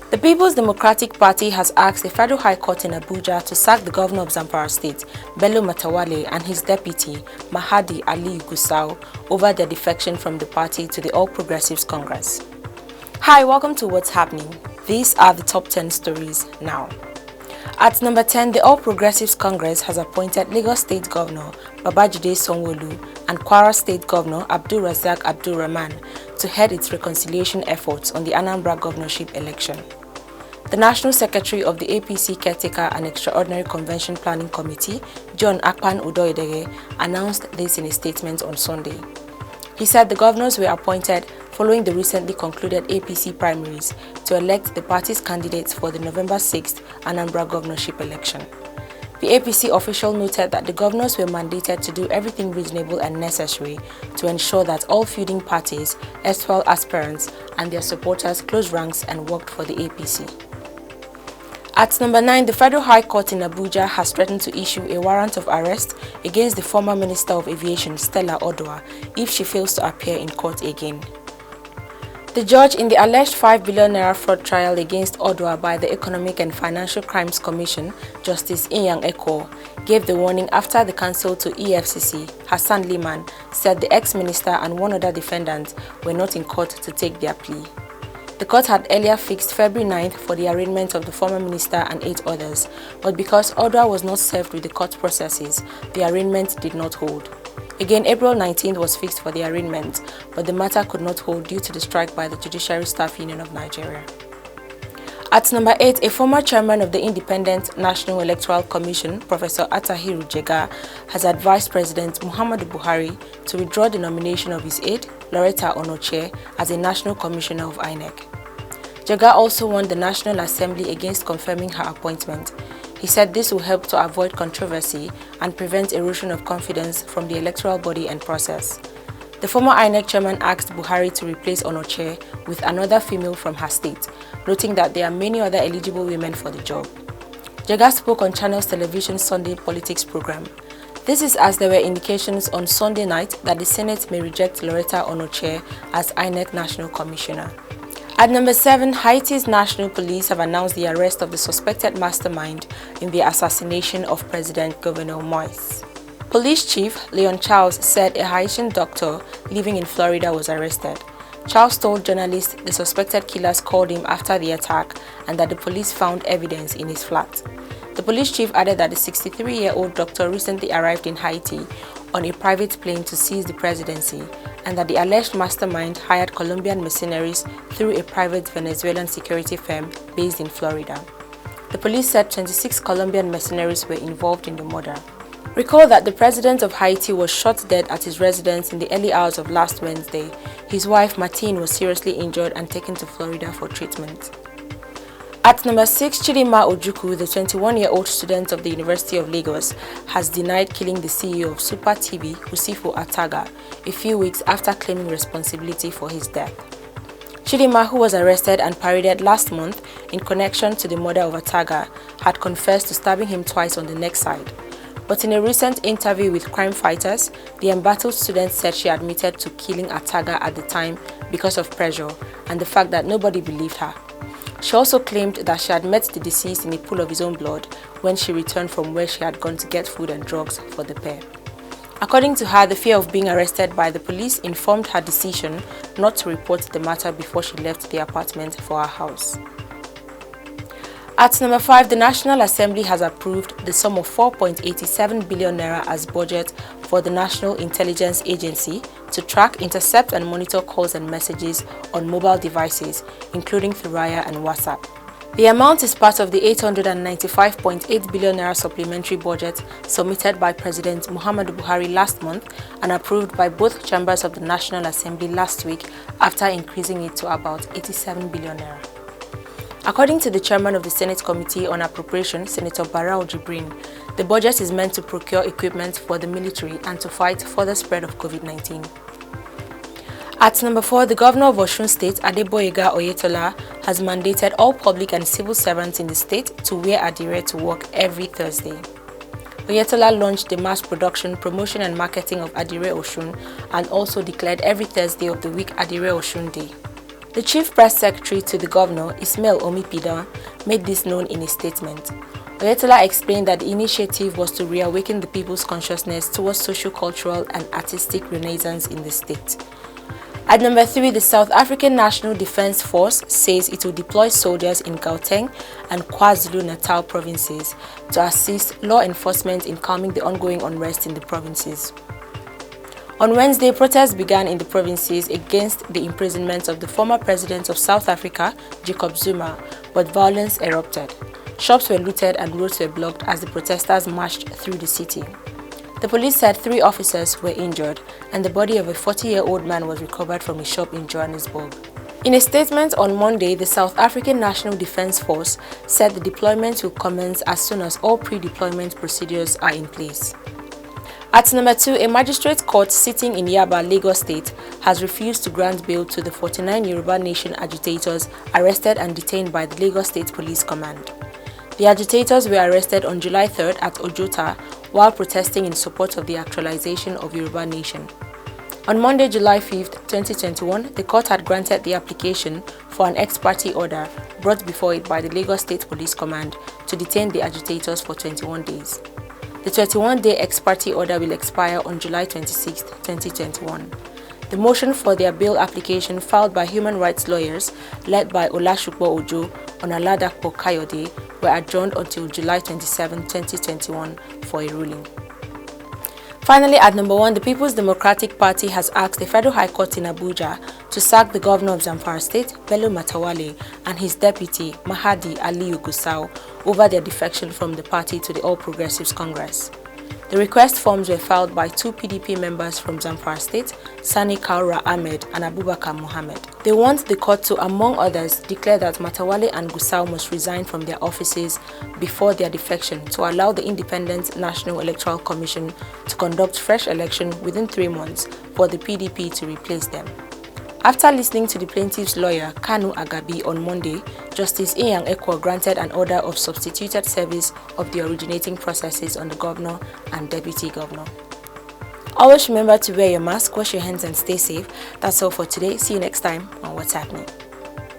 The People's Democratic Party has asked the Federal High Court in Abuja to sack the governor of Zamfara State, Bello Matawalle, and his deputy, Mahadi Ali Gusau, over their defection from the party to the All Progressives Congress. Hi, welcome to What's Happening. These are the top 10 stories now. At number 10, the All Progressives Congress has appointed Lagos State Governor Babajide Sanwo-Olu and Kwara State Governor Abdul Razak Abdul Rahman to head its reconciliation efforts on the Anambra governorship election. The National Secretary of the APC Caretaker and Extraordinary Convention Planning Committee, John Akpan Odoyedege, announced this in a statement on Sunday. He said the governors were appointed following the recently concluded APC primaries to elect the party's candidates for the November 6th Anambra governorship election. The APC official noted that the governors were mandated to do everything reasonable and necessary to ensure that all feuding parties, erstwhile aspirants, and their supporters closed ranks and worked for the APC. At number 9, the Federal High Court in Abuja has threatened to issue a warrant of arrest against the former Minister of Aviation, Stella Odua, if she fails to appear in court again. The judge in the alleged 5 billion naira fraud trial against Odua by the Economic and Financial Crimes Commission, Justice Inyang Eko, gave the warning after the counsel to EFCC, Hassan Liman, said the ex-minister and one other defendant were not in court to take their plea. The court had earlier fixed February 9th for the arraignment of the former minister and 8 others, but because Odua was not served with the court processes, the arraignment did not hold. Again, April 19th was fixed for the arraignment, but the matter could not hold due to the strike by the Judiciary Staff Union of Nigeria. At number 8, a former chairman of the Independent National Electoral Commission, Professor Attahiru Jega, has advised President Muhammadu Buhari to withdraw the nomination of his aide, Loretta Onoche, as a National Commissioner of INEC. Jega also warned the National Assembly against confirming her appointment. He said this will help to avoid controversy and prevent erosion of confidence from the electoral body and process. The former INEC chairman asked Buhari to replace Onoche with another female from her state, noting that there are many other eligible women for the job. Jega spoke on Channels Television's Sunday Politics program. This is as there were indications on Sunday night that the Senate may reject Loretta Onoche as INEC National Commissioner. At number 7, Haiti's National Police have announced the arrest of the suspected mastermind in the assassination of President Jovenel Moise. Police Chief Leon Charles said a Haitian doctor living in Florida was arrested. Charles told journalists the suspected killers called him after the attack and that the police found evidence in his flat. The police chief added that the 63-year-old doctor recently arrived in Haiti on a private plane to seize the presidency, and that the alleged mastermind hired Colombian mercenaries through a private Venezuelan security firm based in Florida. The police said 26 Colombian mercenaries were involved in the murder. Recall that the president of Haiti was shot dead at his residence in the early hours of last Wednesday. His wife Martine was seriously injured and taken to Florida for treatment. At number 6, Chidinma Ojukwu, the 21-year-old student of the University of Lagos, has denied killing the CEO of Super TV, Usifo Ataga, a few weeks after claiming responsibility for his death. Chidinma, who was arrested and paraded last month in connection to the murder of Ataga, had confessed to stabbing him twice on the neck side. But in a recent interview with Crime Fighters, the embattled student said she admitted to killing Ataga at the time because of pressure and the fact that nobody believed her. She also claimed that she had met the deceased in a pool of his own blood when she returned from where she had gone to get food and drugs for the pair. According to her, the fear of being arrested by the police informed her decision not to report the matter before she left the apartment for her house. At number 5, the National Assembly has approved the sum of 4.87 billion naira as budget for the National Intelligence Agency to track, intercept and monitor calls and messages on mobile devices, including Thuraya and WhatsApp. The amount is part of the 895.8 billion naira supplementary budget submitted by President Muhammadu Buhari last month and approved by both chambers of the National Assembly last week after increasing it to about 87 billion naira. According to the chairman of the Senate Committee on Appropriation, Senator Barau Jibrin, the budget is meant to procure equipment for the military and to fight further spread of COVID-19. At number 4, the governor of Oyo State, Adeboyega Oyetola, has mandated all public and civil servants in the state to wear adire to work every Thursday. Oyetola launched the mass production, promotion and marketing of Adire Osun and also declared every Thursday of the week Adire Osun Day. The Chief Press Secretary to the Governor, Ismail Omipida, made this known in a statement. Oyetola explained that the initiative was to reawaken the people's consciousness towards socio-cultural and artistic renaissance in the state. At number 3, the South African National Defence Force says it will deploy soldiers in Gauteng and KwaZulu-Natal provinces to assist law enforcement in calming the ongoing unrest in the provinces. On Wednesday, protests began in the provinces against the imprisonment of the former president of South Africa, Jacob Zuma, but violence erupted. Shops were looted and roads were blocked as the protesters marched through the city. The police said 3 officers were injured and the body of a 40-year-old man was recovered from a shop in Johannesburg. In a statement on Monday, the South African National Defence Force said the deployment will commence as soon as all pre-deployment procedures are in place. At number 2, a magistrate court sitting in Yaba, Lagos State, has refused to grant bail to the 49 Yoruba Nation agitators arrested and detained by the Lagos State Police Command. The agitators were arrested on July 3rd at Ojota while protesting in support of the actualization of Yoruba Nation. On Monday, July 5th, 2021, the court had granted the application for an ex parte order brought before it by the Lagos State Police Command to detain the agitators for 21 days. The 21-day ex parte order will expire on July 26, 2021. The motion for their bail application filed by human rights lawyers led by Olasukbo Ojo and Oladapo Kayode were adjourned until July 27, 2021 for a ruling. Finally, at number 1, the People's Democratic Party has asked the Federal High Court in Abuja to sack the governor of Zamfara State, Bello Matawalle, and his deputy, Mahadi Aliyu Gusau, over their defection from the party to the All Progressives Congress. The request forms were filed by 2 PDP members from Zamfara State, Sani Kaura Ahmed and Abubakar Mohammed. They want the court to, among others, declare that Matawalle and Gusau must resign from their offices before their defection to allow the Independent National Electoral Commission to conduct fresh election within 3 months for the PDP to replace them. After listening to the plaintiff's lawyer, Kanu Agabi, on Monday, Justice Inyang Ekwo granted an order of substituted service of the originating processes on the governor and deputy governor. Always remember to wear your mask, wash your hands and stay safe. That's all for today. See you next time on What's Happening.